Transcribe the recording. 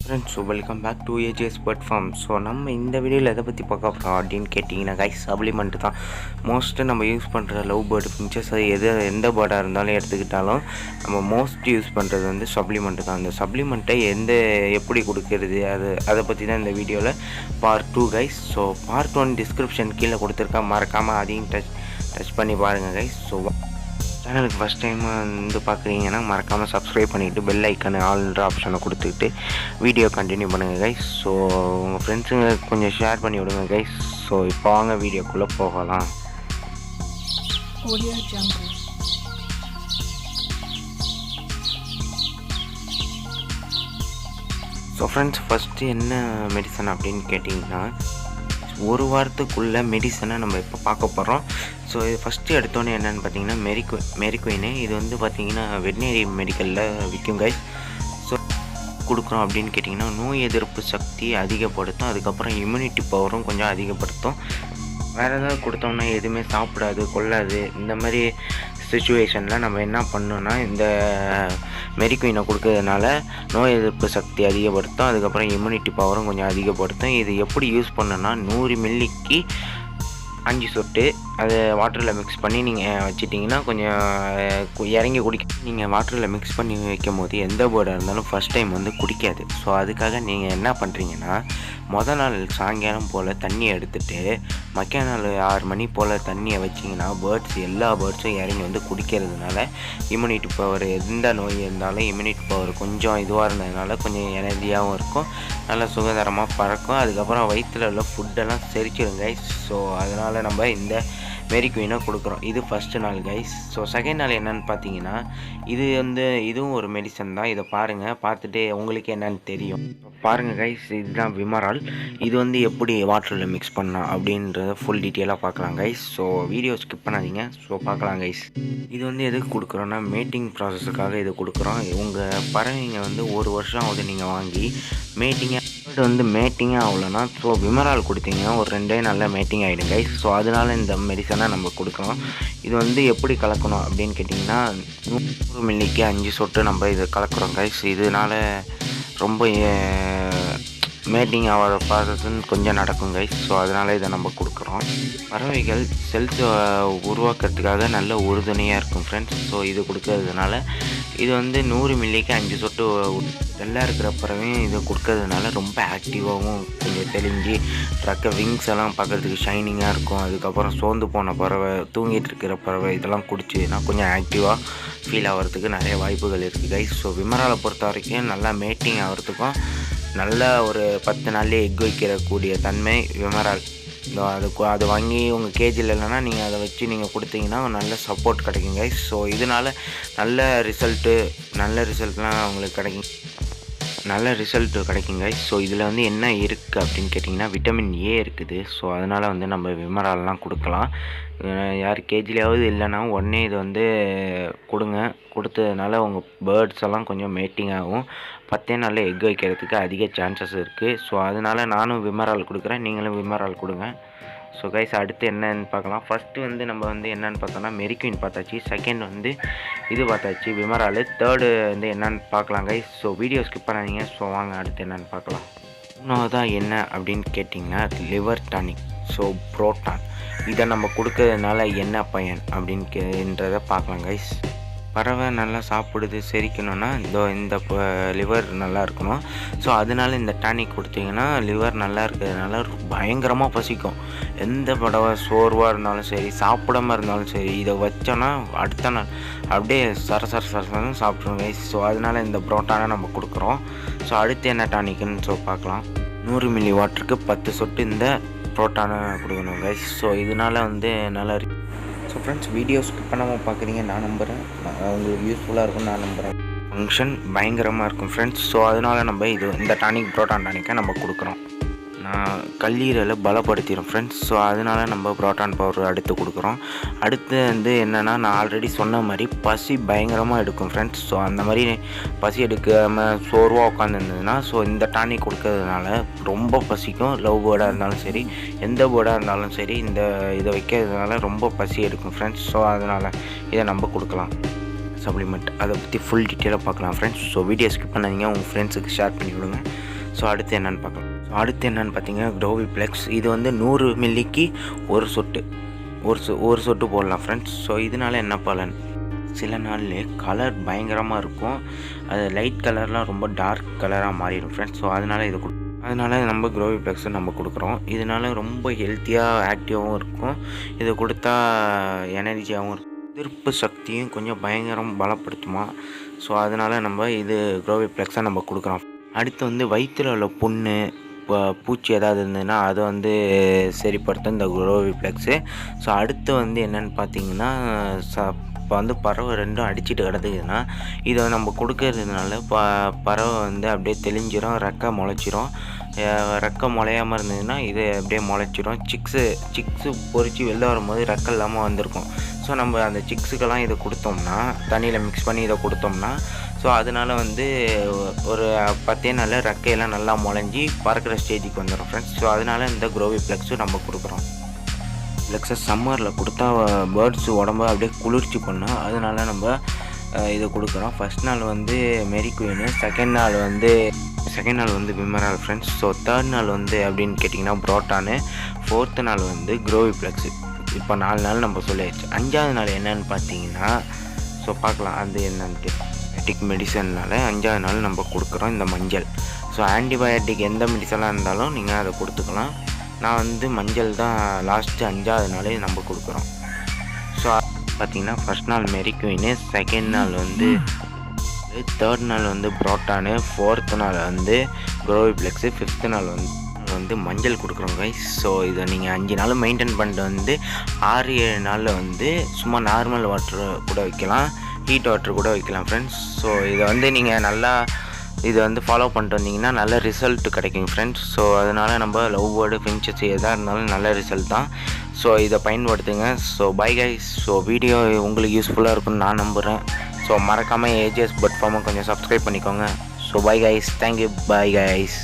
Friends, welcome back to A.J.S platform. So நம்ம இந்த வீடியோவில் எதை பற்றி பார்க்க போகிறோம் அப்படின்னு கேட்டிங்கன்னா கைஸ், சப்ளிமெண்ட் தான். மோஸ்ட்டு நம்ம யூஸ் பண்ணுற லவ் பேர்டு ஃபின்ச்சஸ் எந்த பேர்டாக இருந்தாலும் எடுத்துக்கிட்டாலும் நம்ம மோஸ்ட் யூஸ் பண்ணுறது வந்து சப்ளிமெண்ட்டு தான். அந்த சப்ளிமெண்ட்டை எப்படி கொடுக்கறது அதை பற்றி தான் இந்த வீடியோவில் part 2 guys. So part 1 description கீழே கொடுத்துருக்கேன், மறக்காமல் அதையும் டச் பண்ணி பாருங்கள் கைஸ். ஸோ சேனலுக்கு ஃபஸ்ட் டைம் வந்து பார்க்குறீங்கன்னா மறக்காமல் சப்ஸ்கிரைப் பண்ணிவிட்டு பெல் ஐக்கானு ஆல்ன்ற ஆப்ஷனை கொடுத்துக்கிட்டு வீடியோ கண்டினியூ பண்ணுங்கள் கைஸ். ஸோ உங்கள் ஃப்ரெண்ட்ஸுங்க கொஞ்சம் ஷேர் பண்ணி விடுங்க கைஸ். ஸோ இப்போ வாங்க வீடியோக்குள்ளே போகலாம். ஸோ ஃப்ரெண்ட்ஸ், ஃபஸ்ட்டு என்ன மெடிசன் அப்படின்னு கேட்டிங்கன்னா, ஒரு வாரத்துக்குள்ளே மெடிசனை நம்ம இப்போ பார்க்க போகிறோம். ஸோ இது ஃபஸ்ட்டு எடுத்தோன்னே என்னென்னு பார்த்தீங்கன்னா மெரிக்வின். இது வந்து பார்த்திங்கன்னா வெட்னரி மெடிக்கலில் விற்கும் கைஸ். ஸோ கொடுக்குறோம் அப்படின்னு கேட்டிங்கன்னா நோய் எதிர்ப்பு சக்தி அதிகப்படுத்தும், அதுக்கப்புறம் இம்யூனிட்டி பவரும் கொஞ்சம் அதிகப்படுத்தும். வேறு ஏதாவது கொடுத்தோம்னா எதுவுமே சாப்பிடாது, கொள்ளாது. இந்த மாதிரி சுச்சுவேஷனில் நம்ம என்ன பண்ணோன்னா இந்த மெரிக்வினை கொடுக்கறதுனால நோய் எதிர்ப்பு சக்தி அதிகப்படுத்தும், அதுக்கப்புறம் இம்யூனிட்டி பவரும் கொஞ்சம் அதிகப்படுத்தும். இது எப்படி யூஸ் பண்ணணுன்னா 100 மில்லிக்கு 5 சொட்டு அதை வாட்டரில் மிக்ஸ் பண்ணி நீங்கள் வச்சிட்டிங்கன்னா கொஞ்சம் இறங்கி நீங்கள் வாட்டரில் மிக்ஸ் பண்ணி வைக்கும் போது எந்த பேர்டாக இருந்தாலும் ஃபஸ்ட் டைம் வந்து குடிக்காது. ஸோ அதுக்காக நீங்கள் என்ன பண்ணுறீங்கன்னா, மொதல் நாள் சாயங்காலம் போல் தண்ணியை எடுத்துகிட்டு மக்கா நாள் 6 மணி போல் தண்ணியை வச்சிங்கன்னா எல்லா பேர்ட்ஸும் இறங்கி வந்து குடிக்கிறதுனால இம்யூனிட்டி பவர், எந்த நோய் இருந்தாலும் இம்யூனிட்டி பவர் கொஞ்சம் இதுவாக இருந்ததுனால கொஞ்சம் எனர்ஜியாகவும் இருக்கும், நல்லா சுகாதாரமாக பறக்கும். அதுக்கப்புறம் வயிற்றில் உள்ள ஃபுட்டெல்லாம் செரிச்சிடும் கைஸ். ஸோ அதனால் நம்ம இந்த மெரிக்வினை கொடுக்குறோம். இது ஃபஸ்ட்டு நாள் கைஸ். ஸோ செகண்ட் நாள் என்னென்னு பார்த்தீங்கன்னா, இதுவும் ஒரு மெடிசன் தான். இதை பாருங்கள், பார்த்துட்டு உங்களுக்கு என்னென்னு தெரியும். பாருங்கள் கைஸ், இதுதான் விமரால். இது வந்து எப்படி வாட்டரில் மிக்ஸ் பண்ணலாம் அப்படின்றத ஃபுல் டீட்டெயிலாக பார்க்கலாம் கைஸ். ஸோ வீடியோ ஸ்கிப் பண்ணாதீங்க. ஸோ பார்க்கலாம் கைஸ். இது வந்து எதுக்கு கொடுக்குறோன்னா மேட்டிங் ப்ராசஸுக்காக இது கொடுக்குறோம். உங்கள் பறவைங்க வந்து 1 வருஷம் ஆகுது நீங்கள் வாங்கி மேட்டிங்காக ஆகலன்னா ஸோ விமரால் கொடுத்தீங்கன்னா ஒரு 2 நாளில் மேட்டிங் ஆகிடும் கைஸ். ஸோ அதனால இந்த மெடிசனை நம்ம கொடுக்குறோம். இது வந்து எப்படி கலக்கணும் அப்படின்னு கேட்டிங்கன்னா, 100 மில்லிக்கு 5 சொட்டு நம்ம இதை கலக்குறோம் கைஸ். இதனால் ரொம்ப மேட்டிங் ஆகிற ப்ராசஸ்ன்னு கொஞ்சம் நடக்கும் கைஸ். ஸோ அதனால் இதை நம்ம கொடுக்குறோம். பறவைகள் செல்ஸ் உருவாக்குறதுக்காக நல்ல உறுதுணையாக இருக்கும் ஃப்ரெண்ட்ஸ். ஸோ இது கொடுக்கறதுனால இது வந்து 100 மில்லிக்கு 5 சொட்டு டல்லாக இருக்கிற பறவையும் இதை கொடுக்கறதுனால ரொம்ப ஆக்டிவாகவும் கொஞ்சம் தெளிஞ்சு விங்ஸ் எல்லாம் பார்க்குறதுக்கு ஷைனிங்காக இருக்கும். அதுக்கப்புறம் சோர்ந்து போன பறவை, தூங்கிட்டு இருக்கிற பறவை இதெல்லாம் குடிச்சுன்னா கொஞ்சம் ஆக்டிவாக ஃபீல் ஆகிறதுக்கு நிறைய வாய்ப்புகள் இருக்குது கைஸ். ஸோ விமராலை பொறுத்த வரைக்கும் நல்லா மேட்டிங் ஆகிறதுக்கும் நல்ல ஒரு 10 நாள்லேயே எக் வைக்கிறக்கூடிய தன்மை விமரால். அது வாங்கி உங்கள் கேஜில் இல்லைன்னா நீங்கள் அதை வச்சு நீங்கள் கொடுத்தீங்கன்னா நல்ல சப்போர்ட் கிடைக்கும் கைஸ். ஸோ இதனால் நல்ல ரிசல்ட்லாம் அவங்களுக்கு கிடைக்கும் கைஸ். ஸோ இதில் வந்து என்ன இருக்குது அப்படின்னு கேட்டிங்கன்னா, விட்டமின் ஏ இருக்குது. ஸோ அதனால் வந்து நம்ம விமரால்லாம் கொடுக்கலாம். யார் கேஜிலையாவது இல்லைன்னா உடனே இது வந்து கொடுத்ததுனால உங்கள் பேர்ட்ஸ் எல்லாம் கொஞ்சம் மேட்டிங் ஆகும், 10 நாளில் எக் வைக்கிறதுக்கு அதிக சான்சஸ் இருக்குது. ஸோ அதனால் நானும் விமரால் கொடுக்குறேன், நீங்களும் விமரால் கொடுங்க. ஸோ கைஸ், அடுத்து என்னன்னு பார்க்கலாம். ஃபஸ்ட்டு வந்து நம்ம வந்து என்னென்னு பார்த்தோன்னா மெரிக்வின் பார்த்தாச்சு, செகண்ட் வந்து இது பார்த்தாச்சு விமரால், தேர்டு வந்து என்னென்னு பார்க்கலாம் கைஸ். ஸோ வீடியோ ஸ்கிப் பண்ணாதீங்க. ஸோ வாங்க அடுத்து என்னென்னு பார்க்கலாம். மூணாவதாக என்ன அப்படின்னு கேட்டிங்கன்னா லிவர் டானிக். ஸோ புரோட்டான் இதை நம்ம கொடுக்கறதுனால என்ன பயன் அப்படின்றத பார்க்கலாம் கைஸ். பறவை நல்லா சாப்பிடுது, செரிக்கணும்னா இந்த லிவர் நல்லா இருக்கணும். ஸோ அதனால இந்த டானிக் கொடுத்தீங்கன்னா லிவர் நல்லா இருக்கிறதுனால பயங்கரமாக பசிக்கும். எந்த பறவை சோர்வாக இருந்தாலும் சரி, சாப்பிடாம இருந்தாலும் சரி, இதை வச்சோன்னா அடுத்த நாள் அப்படியே சரசரன்னு சாப்பிட்ருவோம் கைஸ். ஸோ அதனால இந்த புரோட்டானை நம்ம கொடுக்குறோம். ஸோ அடுத்து என்ன டானிக்குன்னு பார்க்கலாம். 100 மில்லி வாட்டருக்கு 10 சொட்டு இந்த புரோட்டானை கொடுக்கணும் கைஸ். ஸோ இதனால் வந்து நல்லா இருக்கு. ஸோ ஃப்ரெண்ட்ஸ், வீடியோ ஸ்கிப் பண்ணாமல் பார்க்குறீங்க, நான் நம்புகிறேன். உங்களுக்கு யூஸ்ஃபுல்லாக இருக்கும்னு நான் நம்புகிறேன். ஃபங்க்ஷன் பயங்கரமாக இருக்கும் ஃப்ரெண்ட்ஸ். ஸோ அதனால் நம்ம இந்த புரோட்டான் டானிக்கை நம்ம கொடுக்குறோம். நான் கல்லீரலை பலப்படுத்திடும் ஃப்ரெண்ட்ஸ். ஸோ அதனால் நம்ம புரோட்டான் பவுடர் அடுத்து கொடுக்குறோம். அடுத்து வந்து என்னென்னா, நான் ஆல்ரெடி சொன்ன மாதிரி பசி பயங்கரமாக எடுக்கும் ஃப்ரெண்ட்ஸ். ஸோ அந்த மாதிரி பசி எடுக்காமல் சோர்வாக உட்காந்துருந்ததுன்னா ஸோ இந்த டானிக் கொடுக்கறதுனால ரொம்ப பசிக்கும். லவ் பேர்டாக இருந்தாலும் சரி, எந்த பேர்டாக இருந்தாலும் சரி, இதை வைக்கிறதுனால ரொம்ப பசி எடுக்கும் ஃப்ரெண்ட்ஸ். ஸோ அதனால் இதை நம்ம கொடுக்கலாம். சப்ளிமெண்ட் அதை பற்றி ஃபுல் டீட்டெயிலாக பார்க்கலாம் ஃப்ரெண்ட்ஸ். ஸோ வீடியோ ஸ்கிப் பண்ணாதீங்க, உங்கள் ஃப்ரெண்ட்ஸுக்கு ஷேர் பண்ணி விடுங்க. ஸோ அடுத்து என்னென்னு பார்க்கலாம். ஸோ அடுத்து என்னென்னு பார்த்தீங்கன்னா க்ரோவி ஃப்ளெக்ஸ். இது வந்து 100 மில்லிக்கு ஒரு சொட்டு ஒரு சொட்டு போடலாம் ஃப்ரெண்ட்ஸ். ஸோ இதனால என்ன பலன், சில நாள்லேயே கலர் பயங்கரமாக இருக்கும், அது லைட் கலர்லாம் ரொம்ப டார்க் கலராக மாறிடும் ஃப்ரெண்ட்ஸ். ஸோ அதனால் நம்ம க்ரோவி ஃப்ளெக்ஸை நம்ம கொடுக்குறோம். இதனால் ரொம்ப ஹெல்த்தியாக ஆக்டிவாகவும் இருக்கும், இது கொடுத்தா எனர்ஜியாகவும் இருக்கும், எதிர்ப்பு சக்தியும் கொஞ்சம் பயங்கரம் பலப்படுத்துமா. ஸோ அதனால் நம்ம இது க்ரோவி ஃப்ளெக்ஸை நம்ம கொடுக்குறோம். அடுத்து வந்து வயிற்றில் உள்ள புண்ணு, பூச்சி ஏதாவது இருந்ததுன்னா அதை வந்து சரிப்படுத்தும் இந்த க்ரோவி ஃப்ளெக்ஸு. ஸோ அடுத்து வந்து என்னென்னு பார்த்தீங்கன்னா இப்போ வந்து பறவை ரெண்டும் அடிச்சுட்டு கிடக்குதுன்னா இதை நம்ம கொடுக்கறதுனால பறவை வந்து அப்படியே தெளிஞ்சிரும், ரெக்கை முளைச்சிரும். ரெக்கை முளையாமல் இருந்ததுன்னா இது அப்படியே முளைச்சிரும். சிக்ஸு பொறிச்சு வெளில வரும்போது ரெக்கை இல்லாமல் வந்திருக்கும். ஸோ நம்ம அந்த சிக்ஸுக்கெல்லாம் இதை கொடுத்தோம்னா, தண்ணியில் மிக்ஸ் பண்ணி இதை கொடுத்தோம்னா, ஸோ அதனால் வந்து ஒரு 10 நாளில் ரெக்கையெல்லாம் நல்லா முளைஞ்சி பறக்கிற ஸ்டேஜுக்கு வந்துடும் ஃப்ரெண்ட்ஸ். ஸோ அதனால் இந்த க்ரோவி ஃப்ளெக்ஸும் நம்ம கொடுக்குறோம். ஃப்ளெக்ஸை சம்மரில் கொடுத்தா பேர்ட்ஸு உடம்பு அப்படியே குளிர்ச்சி பண்ணும், அதனால நம்ம இதை கொடுக்குறோம். ஃபஸ்ட் நாள் வந்து மெரிக்குயின்னு, செகண்ட் நாள் வந்து விமரால் ஃப்ரெண்ட்ஸ். ஸோ தேர்ட் நாள் வந்து அப்படின்னு கேட்டிங்கன்னா புரோட்டானு, ஃபோர்த்து நாள் வந்து க்ரோவி ஃப்ளெக்ஸு. இப்போ 4 நாள் நம்ம சொல்லியாச்சு. 5ஆவது நாள் என்னன்னு பார்த்தீங்கன்னா, ஸோ பார்க்கலாம் அது என்னன்ட்டு. ஆன்டிபயோட்டிக் மெடிசன்னால் 5ஆவது நாள் நம்ம கொடுக்குறோம் இந்த மஞ்சள். ஸோ ஆன்டிபயோட்டிக் எந்த மெடிசனாக இருந்தாலும் நீங்கள் அதை கொடுத்துக்கலாம். நான் வந்து மஞ்சள் தான் லாஸ்ட்டு 5ஆவது நாளே நம்ம கொடுக்குறோம். ஸோ பார்த்திங்கன்னா ஃபஸ்ட் நாள் மெரிக்குயின்னு, செகண்ட் நாள் வந்து தேர்ட் நாள் வந்து புரோட்டானு, ஃபோர்த்து நாள் வந்து க்ரோவி ஃப்ளெக்ஸு, ஃபிஃப்த்து நாள் வந்து மஞ்சள் கொடுக்குறோம் கைஸ். ஸோ இதை நீங்கள் 5 நாள் மெயின்டைன் பண்ணிட்டு வந்து 6-7 நாளில் வந்து சும்மா நார்மல் வாட்டர் கூட வைக்கலாம், ஹீட் வாட்டர் கூட வைக்கலாம் ஃப்ரெண்ட்ஸ். ஸோ இதை வந்து நீங்கள் நல்லா இதை வந்து ஃபாலோ பண்ணிட்டு வந்தீங்கன்னா நல்ல ரிசல்ட் கிடைக்கும் ஃப்ரெண்ட்ஸ். ஸோ அதனால் நம்ம லவ் பேர்டு, ஃபின்ச்சஸ் எதாக இருந்தாலும் நல்ல ரிசல்ட் தான். ஸோ இதை பயன்படுத்துங்க. So bye guys. So video உங்களுக்கு யூஸ்ஃபுல்லாக இருக்குன்னு நான் நம்புகிறேன். ஸோ மறக்காமல் A.J.S பட் ஃபார்மை கொஞ்சம் சப்ஸ்கிரைப் பண்ணிக்கோங்க. So bye guys, thank you, bye guys.